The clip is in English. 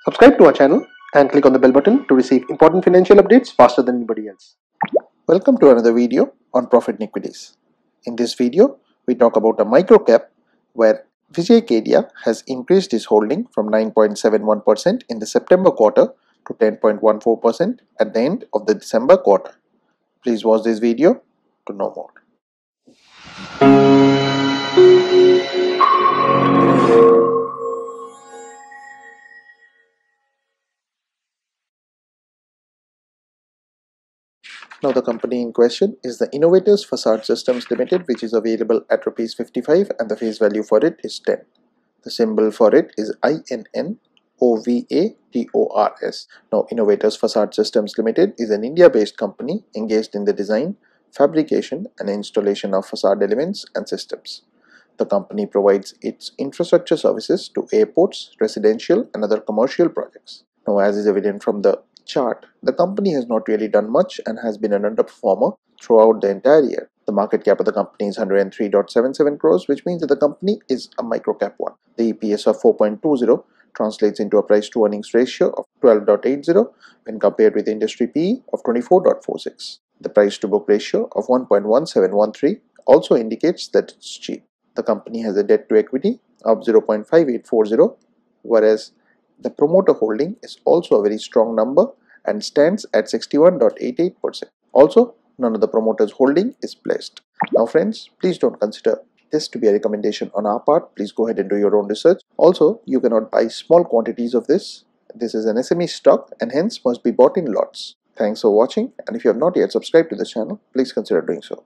Subscribe to our channel and click on the bell button to receive important financial updates faster than anybody else. Welcome to another video on profit and equities. In this video, we talk about a microcap where Vijay Kedia has increased his holding from 9.71% in the September quarter to 10.14% at the end of the December quarter. Please watch this video to know more. Now the company in question is the Innovators Facade Systems Limited, which is available at Rs 55 and the face value for it is 10. The symbol for it is INNOVATORS. Now Innovators Facade Systems Limited is an India-based company engaged in the design, fabrication and installation of facade elements and systems. The company provides its infrastructure services to airports, residential and other commercial projects. Now, as is evident from the chart, the company has not really done much and has been an underperformer throughout the entire year. The market cap of the company is 103.77 crores, which means that the company is a microcap one. The EPS of 4.20 translates into a price to earnings ratio of 12.80 when compared with industry PE of 24.46. The price to book ratio of 1.1713 also indicates that it's cheap. The company has a debt to equity of 0.5840, whereas the promoter holding is also a very strong number and stands at 61.88%. Also, none of the promoters holding is pledged. Now friends, please don't consider this to be a recommendation on our part. Please go ahead and do your own research. Also, you cannot buy small quantities of this. This is an SME stock and hence must be bought in lots. Thanks for watching, and if you have not yet subscribed to the channel, please consider doing so.